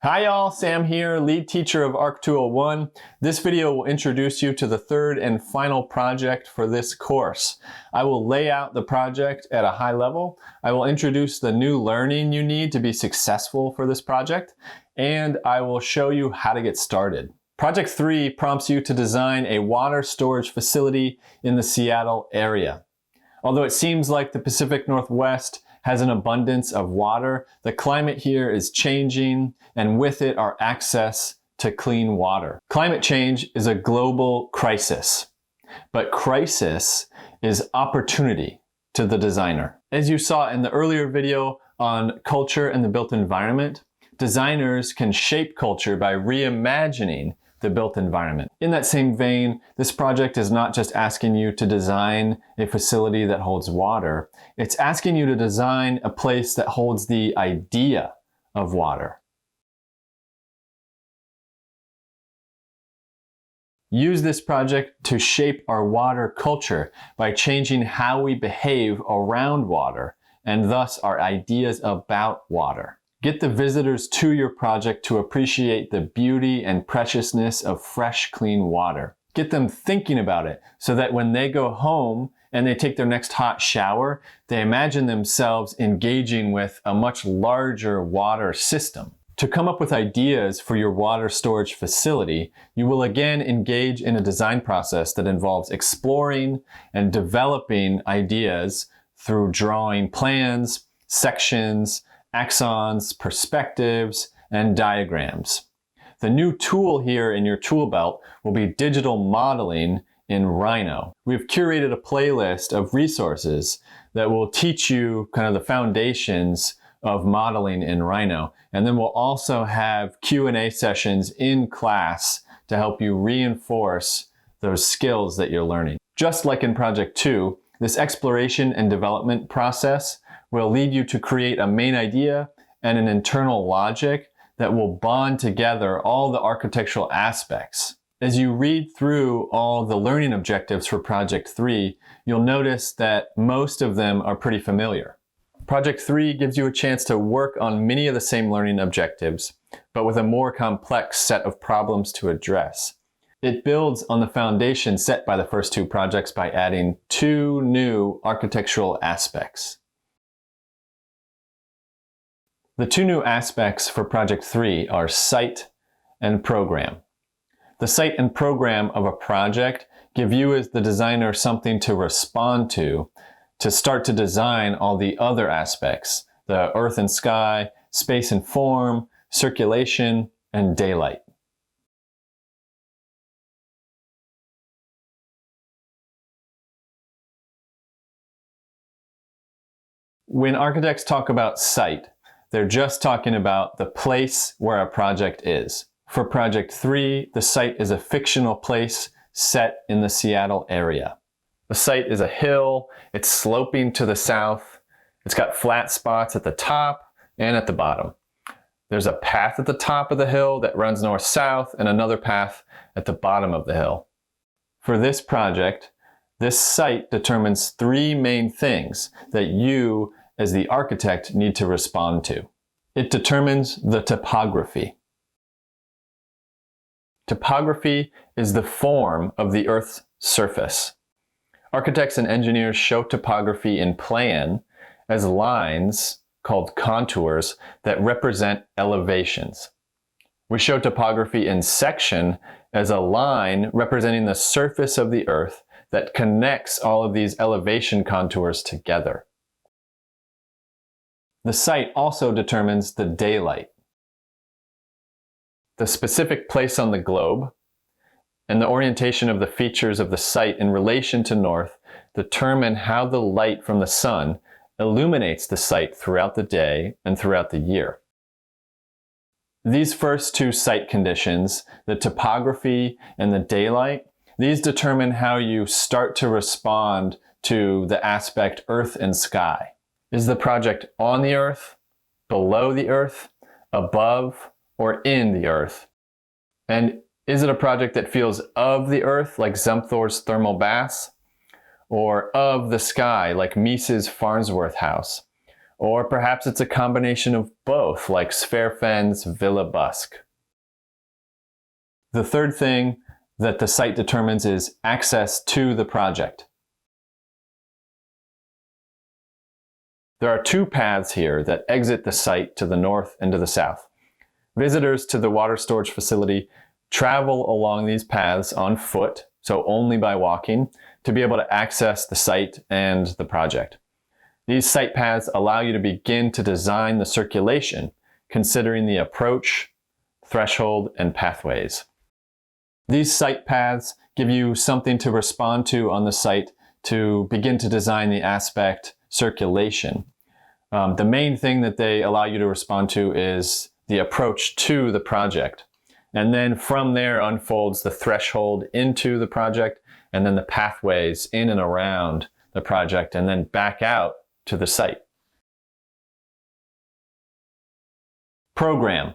Hi y'all, Sam here, lead teacher of ARC 201. This video will introduce you to the third and final project for this course. I will lay out the project at a high level. I will introduce the new learning you need to be successful for this project, and I will show you how to get started. Project 3 prompts you to design a water storage facility in the Seattle area. Although it seems like the Pacific Northwest has an abundance of water, the climate here is changing, and with it our access to clean water. Climate change is a global crisis, but crisis is opportunity to the designer. As you saw in the earlier video on culture and the built environment, designers can shape culture by reimagining the built environment. In that same vein, this project is not just asking you to design a facility that holds water, it's asking you to design a place that holds the idea of water. Use this project to shape our water culture by changing how we behave around water and thus our ideas about water. Get the visitors to your project to appreciate the beauty and preciousness of fresh, clean water. Get them thinking about it so that when they go home and they take their next hot shower, they imagine themselves engaging with a much larger water system. To come up with ideas for your water storage facility, you will again engage in a design process that involves exploring and developing ideas through drawing plans, sections, axons, perspectives, and diagrams. The new tool here in your tool belt will be digital modeling in Rhino. We've curated a playlist of resources that will teach you kind of the foundations of modeling in Rhino. And then we'll also have Q&A sessions in class to help you reinforce those skills that you're learning. Just like in Project 2, this exploration and development process will lead you to create a main idea and an internal logic that will bond together all the architectural aspects. As you read through all the learning objectives for Project 3, you'll notice that most of them are pretty familiar. Project 3 gives you a chance to work on many of the same learning objectives, but with a more complex set of problems to address. It builds on the foundation set by the first two projects by adding two new architectural aspects. The two new aspects for Project 3 are site and program. The site and program of a project give you as the designer something to respond to start to design all the other aspects, the earth and sky, space and form, circulation, and daylight. When architects talk about site, they're just talking about the place where a project is. For Project 3, the site is a fictional place set in the Seattle area. The site is a hill, it's sloping to the south, it's got flat spots at the top and at the bottom. There's a path at the top of the hill that runs north-south and another path at the bottom of the hill. For this project, this site determines three main things that you as the architect need to respond to. It determines the topography. Topography is the form of the Earth's surface. Architects and engineers show topography in plan as lines called contours that represent elevations. We show topography in section as a line representing the surface of the Earth that connects all of these elevation contours together. The site also determines the daylight. The specific place on the globe and the orientation of the features of the site in relation to north determine how the light from the sun illuminates the site throughout the day and throughout the year. These first two site conditions, the topography and the daylight, these determine how you start to respond to the aspect earth and sky. Is the project on the earth, below the earth, above, or in the earth? And is it a project that feels of the earth, like Zumthor's thermal baths, or of the sky, like Mises' Farnsworth house, Or perhaps it's a combination of both, like Sverfen's Villa Busk. The third thing that the site determines is access to the project. There are two paths here that exit the site to the north and to the south. Visitors to the water storage facility travel along these paths on foot, so only by walking, to be able to access the site and the project. These site paths allow you to begin to design the circulation, considering the approach, threshold, and pathways. These site paths give you something to respond to on the site to begin to design the aspect circulation. The main thing that they allow you to respond to is the approach to the project. And then from there unfolds the threshold into the project, and then the pathways in and around the project, and then back out to the site. Program.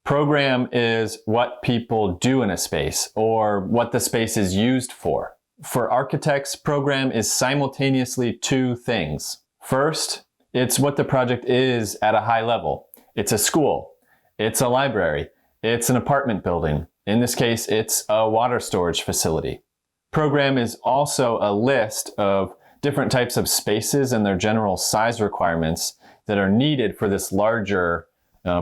Program is what people do in a space, or what the space is used for. For architects, program is simultaneously two things. First, it's what the project is at a high level. It's a school, it's a library, it's an apartment building. In this case, it's a water storage facility. Program is also a list of different types of spaces and their general size requirements that are needed for this larger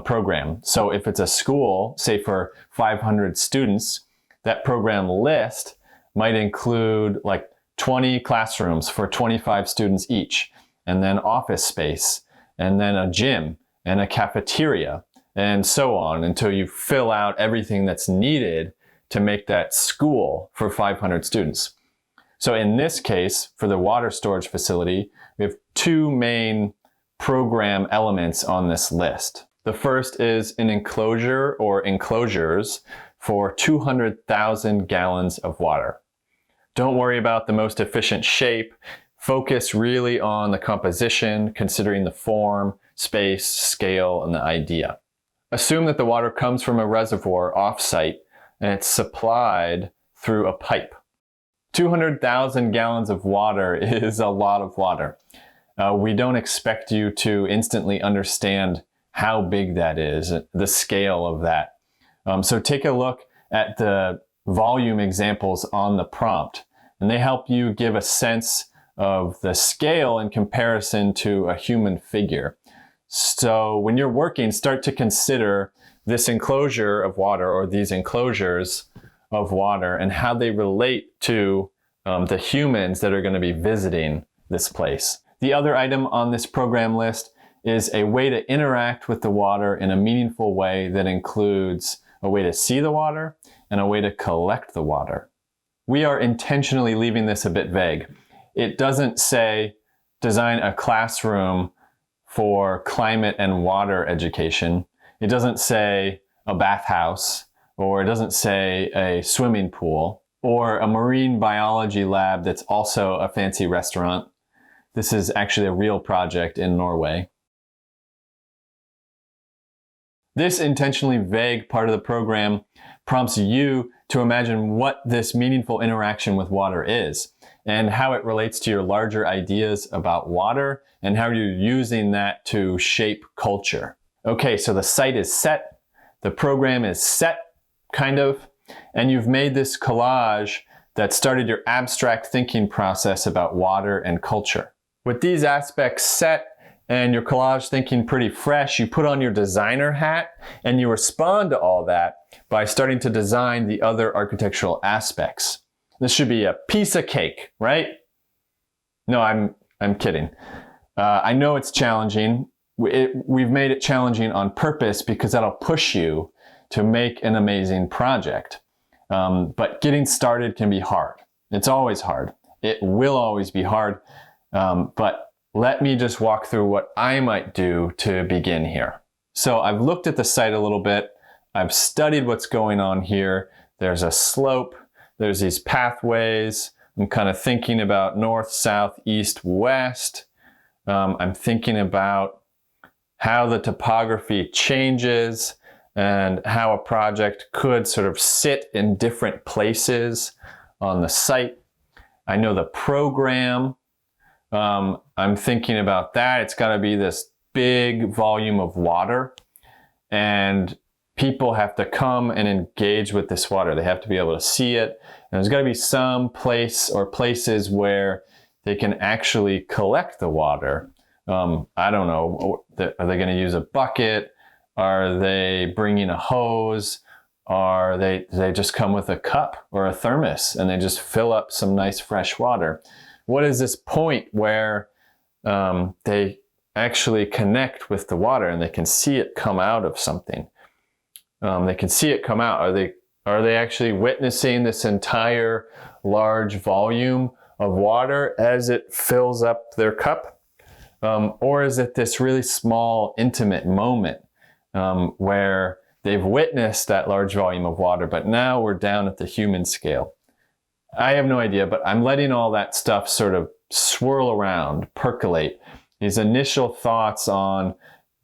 program. So if it's a school, say for 500 students, that program list might include like 20 classrooms for 25 students each, and then office space, and then a gym, and a cafeteria, and so on until you fill out everything that's needed to make that school for 500 students. So in this case, for the water storage facility, we have two main program elements on this list. The first is an enclosure or enclosures for 200,000 gallons of water. Don't worry about the most efficient shape. Focus really on the composition, considering the form, space, scale, and the idea. Assume that the water comes from a reservoir off-site and it's supplied through a pipe. 200,000 gallons of water is a lot of water. We don't expect you to instantly understand how big that is, the scale of that. So take a look at the volume examples on the prompt, and they help you give a sense of the scale in comparison to a human figure. So when you're working, start to consider this enclosure of water, or these enclosures of water, and how they relate to the humans that are going to be visiting this place. The other item on this program list is a way to interact with the water in a meaningful way that includes a way to see the water and a way to collect the water. We are intentionally leaving this a bit vague. It doesn't say design a classroom for climate and water education. It doesn't say a bathhouse, or it doesn't say a swimming pool, or a marine biology lab that's also a fancy restaurant. This is actually a real project in Norway. This intentionally vague part of the program prompts you to imagine what this meaningful interaction with water is, and how it relates to your larger ideas about water, and how you're using that to shape culture. Okay, so the site is set, the program is set, kind of, and you've made this collage that started your abstract thinking process about water and culture. With these aspects set and your collage thinking pretty fresh, you put on your designer hat and you respond to all that by starting to design the other architectural aspects. This should be a piece of cake, right? No, I'm kidding. I know it's challenging. We've made it challenging on purpose because that'll push you to make an amazing project. But getting started can be hard. It's always hard. It will always be hard. But let me just walk through what I might do to begin here. So I've looked at the site a little bit. I've studied what's going on here. There's a slope. There's these pathways. I'm kind of thinking about north, south, east, west. I'm thinking about how the topography changes and how a project could sort of sit in different places on the site. I know the program I'm thinking about that. It's got to be this big volume of water, and people have to come and engage with this water. They have to be able to see it. And there's got to be some place or places where they can actually collect the water. I don't know. Are they going to use a bucket? Are they bringing a hose? Are they just come with a cup or a thermos and they just fill up some nice fresh water? What is this point where they actually connect with the water and they can see it come out of something? They can see it come out. Are they actually witnessing this entire large volume of water as it fills up their cup? Or is it this really small, intimate moment where they've witnessed that large volume of water, but now we're down at the human scale? I have no idea, but I'm letting all that stuff sort of swirl around, percolate, these initial thoughts on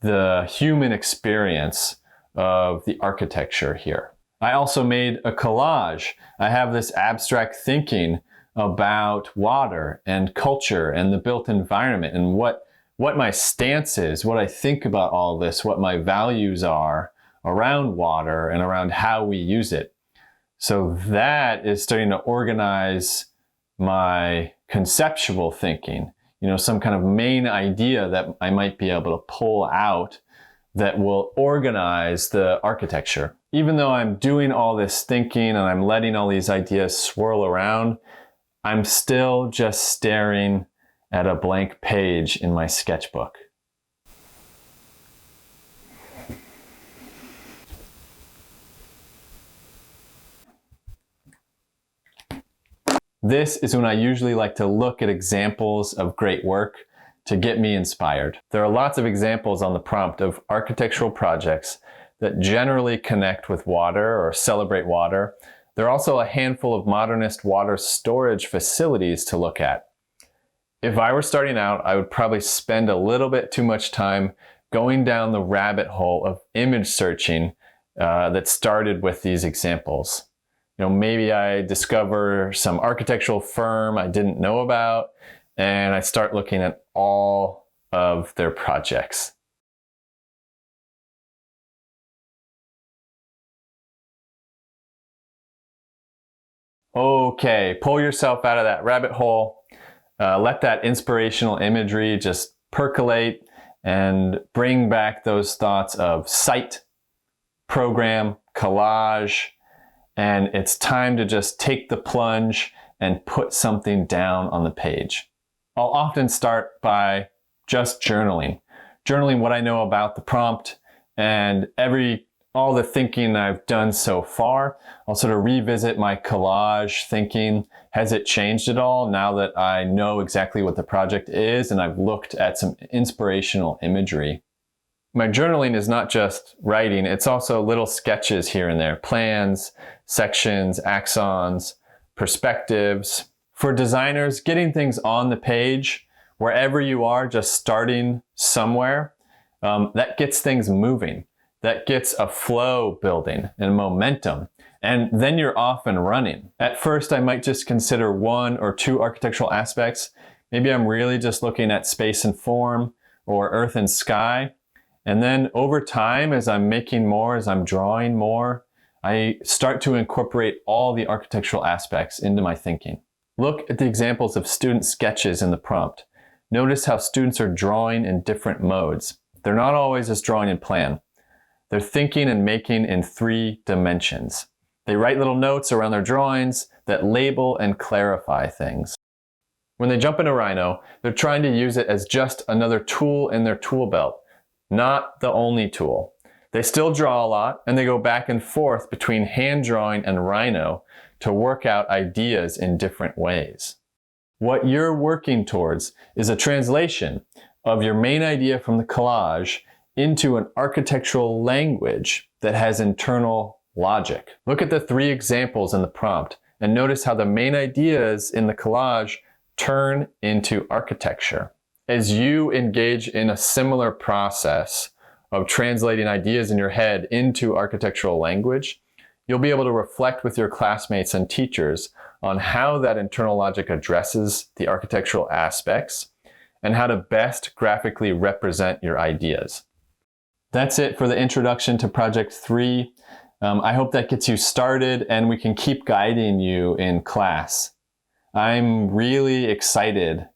the human experience of the architecture here. I also made a collage. I have this abstract thinking about water and culture and the built environment and what my stance is, what I think about all this, what my values are around water and around how we use it. So that is starting to organize my conceptual thinking, some kind of main idea that I might be able to pull out that will organize the architecture. Even though I'm doing all this thinking and I'm letting all these ideas swirl around, I'm still just staring at a blank page in my sketchbook. This is when I usually like to look at examples of great work to get me inspired. There are lots of examples on the prompt of architectural projects that generally connect with water or celebrate water. There are also a handful of modernist water storage facilities to look at. If I were starting out, I would probably spend a little bit too much time going down the rabbit hole of image searching that started with these examples. Maybe I discover some architectural firm I didn't know about, and I start looking at all of their projects. Okay, pull yourself out of that rabbit hole. Let that inspirational imagery just percolate and bring back those thoughts of site, program, collage, and it's time to just take the plunge and put something down on the page. I'll often start by just journaling what I know about the prompt and all the thinking I've done so far. I'll sort of revisit my collage thinking. Has it changed at all now that I know exactly what the project is and I've looked at some inspirational imagery? My journaling is not just writing, it's also little sketches here and there, plans, sections, axons, perspectives. For designers, getting things on the page, wherever you are, just starting somewhere, that gets things moving. That gets a flow building and momentum. And then you're off and running. At first, I might just consider one or two architectural aspects. Maybe I'm really just looking at space and form or earth and sky. And then over time, as I'm making more, as I'm drawing more, I start to incorporate all the architectural aspects into my thinking. Look at the examples of student sketches in the prompt. Notice how students are drawing in different modes. They're not always just drawing in plan. They're thinking and making in 3 dimensions. They write little notes around their drawings that label and clarify things. When they jump into Rhino, they're trying to use it as just another tool in their tool belt, not the only tool. They still draw a lot, and they go back and forth between hand drawing and Rhino to work out ideas in different ways. What you're working towards is a translation of your main idea from the collage into an architectural language that has internal logic. Look at the 3 examples in the prompt and notice how the main ideas in the collage turn into architecture. As you engage in a similar process of translating ideas in your head into architectural language, you'll be able to reflect with your classmates and teachers on how that internal logic addresses the architectural aspects and how to best graphically represent your ideas. That's it for the introduction to Project 3. I hope that gets you started and we can keep guiding you in class. I'm really excited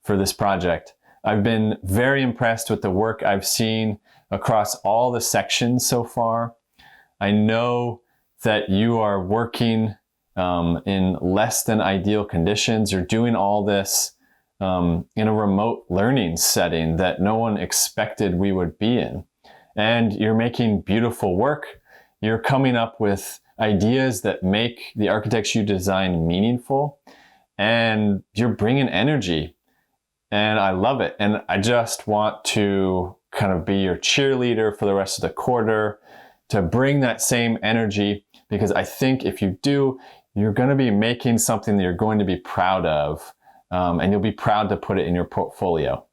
for this project. I've been very impressed with the work I've seen across all the sections so far. I know that you are working in less than ideal conditions. You're doing all this in a remote learning setting that no one expected we would be in. And you're making beautiful work. You're coming up with ideas that make the architecture you design meaningful, and you're bringing energy. And I love it. And I just want to kind of be your cheerleader for the rest of the quarter, to bring that same energy, because I think if you do, you're going to be making something that you're going to be proud of, and you'll be proud to put it in your portfolio.